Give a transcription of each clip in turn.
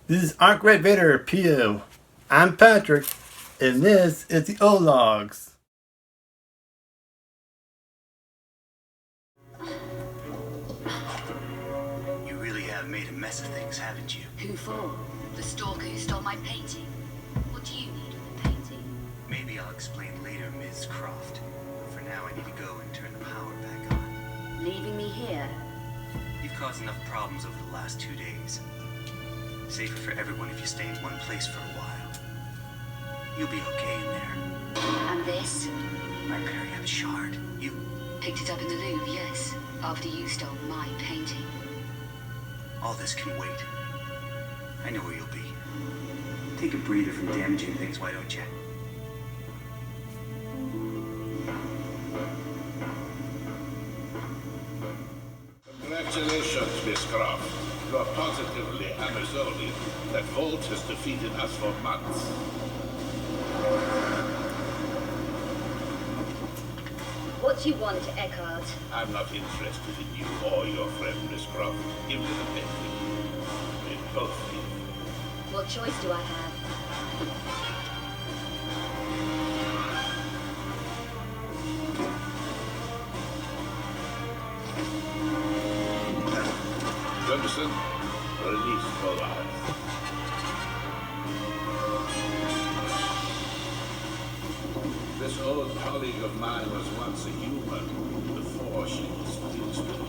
This is Arc Red Vader PO. I'm Patrick, and this is the O-Logs. You really have made a mess of things, haven't you? Who for? The stalker who stole my painting? What do you need with the painting? Maybe I'll explain later, Ms. Croft. For now, I need to go and turn the power back on. Leaving me here? You've caused enough problems over the last 2 days. Safer for everyone if you stay in one place for a while. You'll be okay in there. And this? My Periap shard. You Picked it up in the Louvre, yes. After you stole my painting. all this can wait. I know where you'll be. Take a breather from damaging things, why don't you? Congratulations, Miss Croft. You are positively Amazonian. That vault has defeated us for months. What do you want, Eckhart? I'm not interested in you or your friend, Miss Croft. Give me the painting. We both leave. What choice do I have? Gunderson, release Bollard. This old colleague of mine was once a human before she displeased me.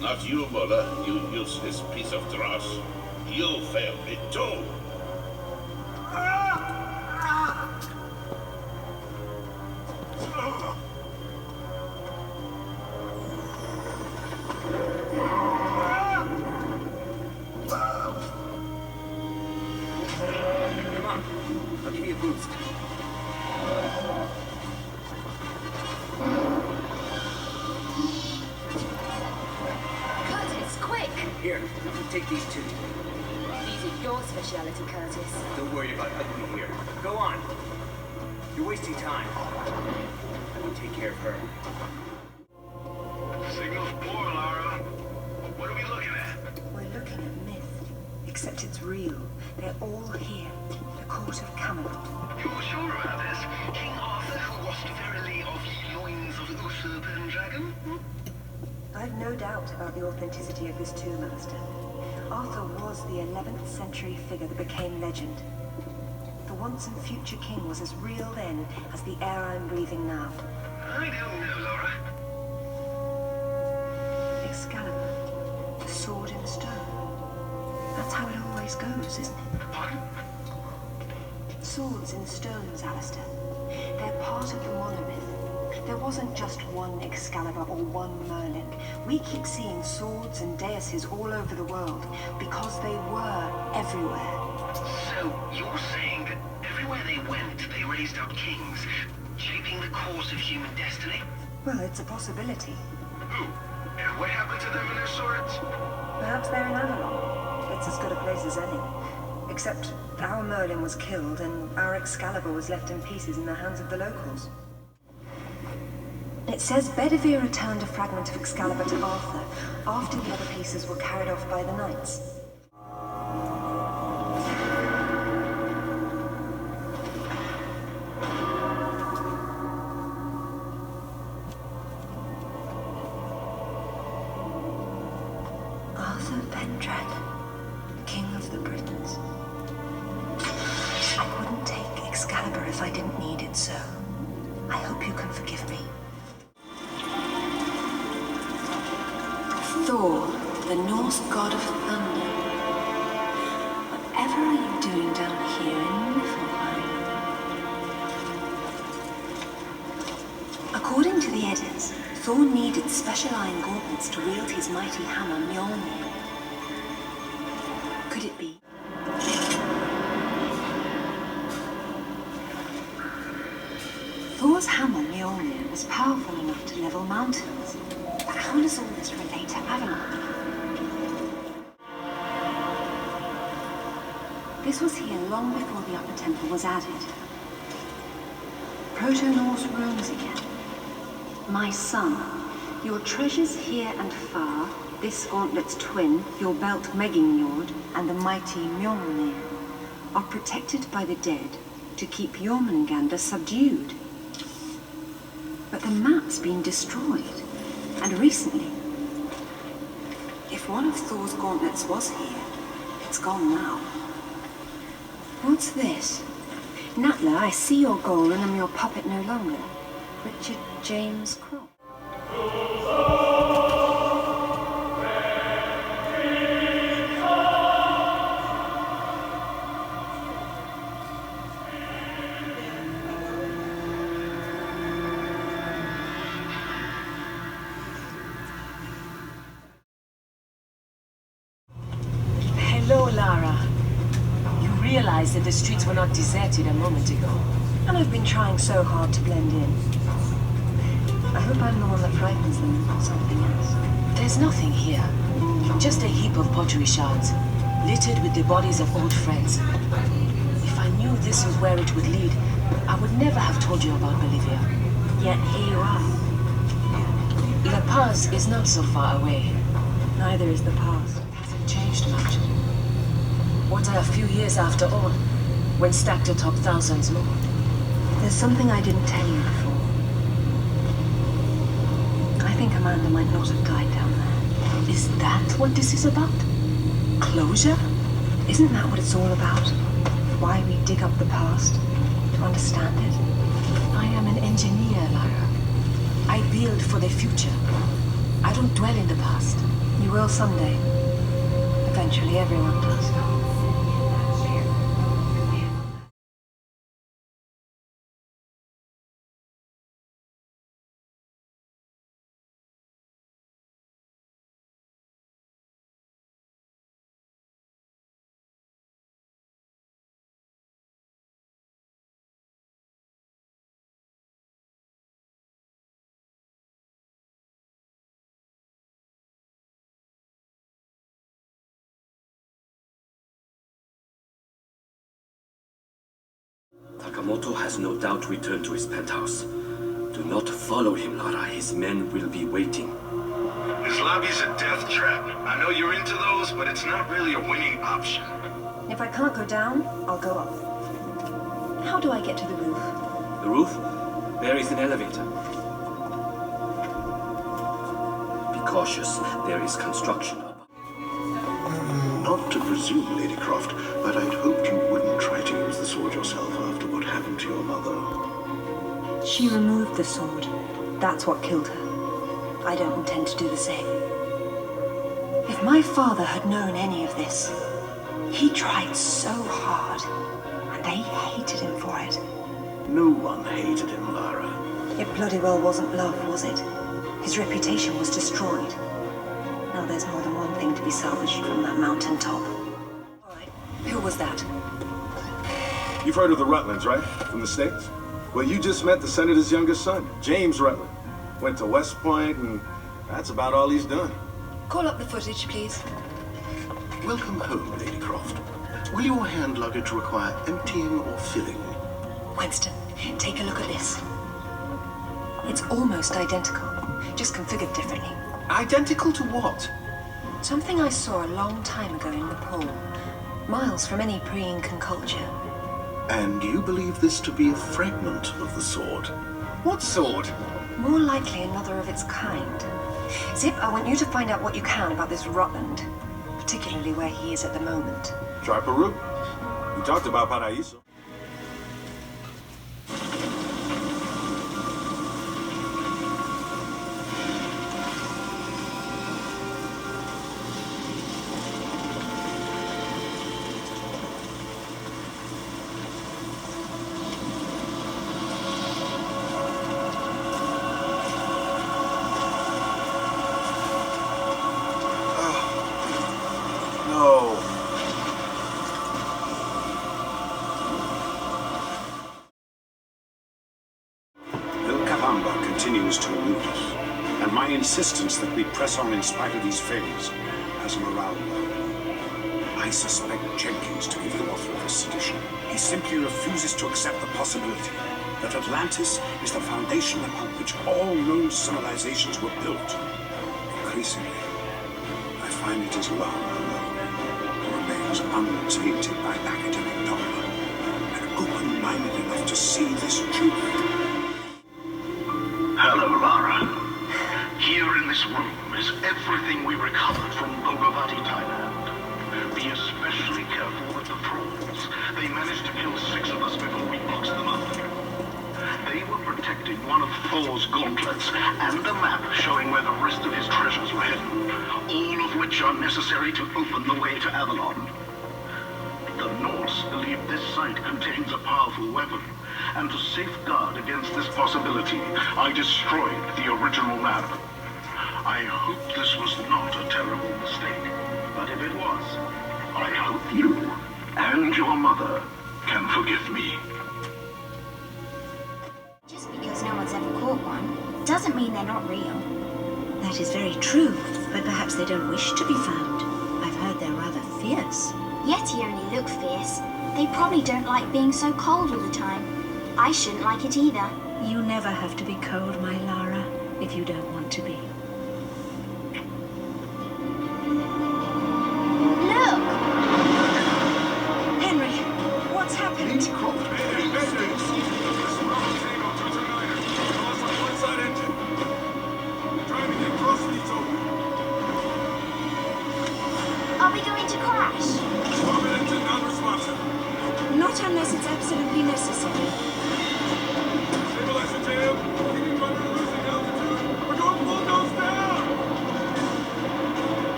Not you, Muller, you useless piece of dross. You failed me too. Come on. I'll give you a boost. Curtis, quick! Here, take these two. These are your speciality, Curtis. Don't worry about ugly here. Go on. You're wasting time. I will take care of her. Signal's poor, Lara. What are we looking at? We're looking at myth, except it's real. They're all here. The court of Camelot. You're sure about this? King Arthur, who washed verily of loins of Uther Pendragon? I've no doubt about the authenticity of this too, Master. Arthur was the 11th century figure that became legend. The once and future king was as real then as the air I'm breathing now. I don't know, Lara. Excalibur, the sword in stone. That's how it always goes, isn't it? Pardon? Swords in stones, Alistair. They're part of the monolith. There wasn't just one Excalibur or one Merlin. We keep seeing swords and deises all over the world because they were everywhere. So, you're saying that everywhere they went, they raised up kings, shaping the course of human destiny? Well, it's a possibility. Who? And what happened to them and their swords? Perhaps they're in Avalon. It's as good a place as any. Except our Merlin was killed and our Excalibur was left in pieces in the hands of the locals. It says Bedivere returned a fragment of Excalibur to Arthur after the other pieces were carried off by the knights. Arthur Pendragon, King of the Britons. I wouldn't take Excalibur if I didn't need it so. I hope you can forgive me. Thor, the Norse god of thunder. Whatever are you doing down here in Niflheim? According to the Eddas, Thor needed special iron gauntlets to wield his mighty hammer Mjolnir. Could it be? Thor's hammer Mjolnir was powerful enough to level mountains. But how does all this relate to Avalon? This was here long before the Upper Temple was added. Proto-Norse runes again. My son, your treasures here and far This gauntlet's twin, your belt Megingjord, and the mighty Mjolnir, are protected by the dead to keep Jormungandr subdued. But the map's been destroyed, and recently. If one of Thor's gauntlets was here, it's gone now. What's this? Natla, I see your goal and am your puppet no longer. Richard James Croft. Hello, Lara. You realize that the streets were not deserted a moment ago. And I've been trying so hard to blend in. I hope I'm the one that frightens them, not something else. There's nothing here. Just a heap of pottery shards, littered with the bodies of old friends. If I knew this was where it would lead, I would never have told you about Bolivia. Yet here you are. La Paz is not so far away. Neither is the past. It hasn't changed much. What are a few years after all, when stacked atop thousands more? There's something I didn't tell you before. I think Amanda might not have died down there. Is that what this is about? Closure? Isn't that what it's all about? Why we dig up the past? To understand it? I am an engineer, Lara. I build for the future. I don't dwell in the past. You will someday. Eventually everyone does. Sakamoto has no doubt returned to his penthouse. Do not follow him, Lara. His men will be waiting. This lobby's a death trap. I know you're into those, but it's not really a winning option. If I can't go down, I'll go up. How do I get to the roof? The roof? There is an elevator. Be cautious. There is construction up. Not to presume, Lady Croft, but I'd hoped you wouldn't try to use the sword yourself after what happened to your mother. She removed the sword. That's what killed her. I don't intend to do the same. If my father had known any of this, he tried so hard, and they hated him for it. No one hated him, Lara. It bloody well wasn't love, was it? His reputation was destroyed. Now there's more than one thing to be salvaged from that mountaintop. All right, who was that? You've heard of the Rutlands, right? From the States? Well, you just met the senator's youngest son, James Rutland. Went to West Point, and that's about all he's done. Call up the footage, please. Welcome home, Lady Croft. Will your hand luggage require emptying or filling? Winston, take a look at this. It's almost identical, just configured differently. Identical to what? Something I saw a long time ago in Nepal, miles from any pre-Incan culture. And you believe this to be a fragment of the sword? What sword? More likely another of its kind. Zip, I want you to find out what you can about this Rutland, particularly where he is at the moment. Try Peru. We talked about Paraíso. Continues to elude us, and my insistence that we press on in spite of these failures has morale low. I suspect Jenkins to be the author of this sedition. He simply refuses to accept the possibility that Atlantis is the foundation upon which all known civilizations were built. Increasingly, find it is Lara alone, who remains untainted by academic dogma, and open-minded enough to see this truth. Hello, Lara. Here in this room is everything we recovered from PoPatrick-r, Thailand. Be especially careful with the prawns. They managed to kill 6 of us before we boxed them up. They were protecting one of Thor's gauntlets and a map showing where the rest of his treasures were hidden, all of which are necessary to open the way to Avalon. The Norse believe this site contains a powerful weapon, and to safeguard against this possibility, I destroyed the original map. I hope this was not a terrible mistake, but if it was, I hope you and your mother can forgive me. Just because no one's ever caught one, doesn't mean they're not real. That is very true, but perhaps they don't wish to be found. I've heard they're rather fierce. Yeti only look fierce. They probably don't like being so cold all the time. I shouldn't like it either. You never have to be cold, my Lara, if you don't want to be. Look! Henry, what's happened? Are we going to crash? Not unless it's absolutely necessary.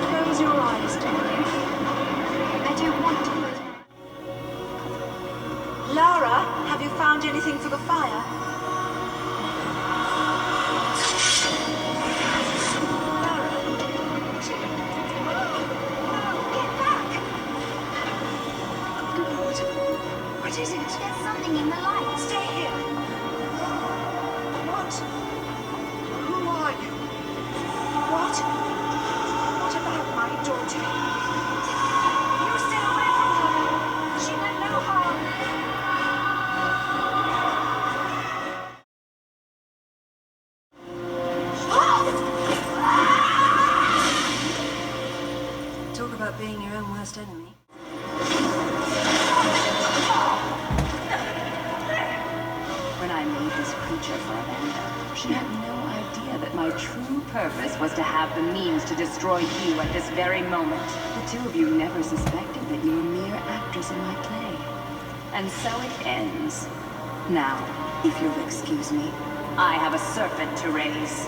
Close your eyes, darling. I don't want to close my... Lara, have you found anything for the fire? What is it? There's something in the light. Stay here. What? Who are you? What? What about my daughter? You stay away from her. She meant no harm. Talk about being your own worst enemy. When I made this creature for Amanda, she had no idea that my true purpose was to have the means to destroy you at this very moment. The two of you never suspected that you were mere actors in my play. And so it ends. Now, if you'll excuse me, I have a serpent to raise.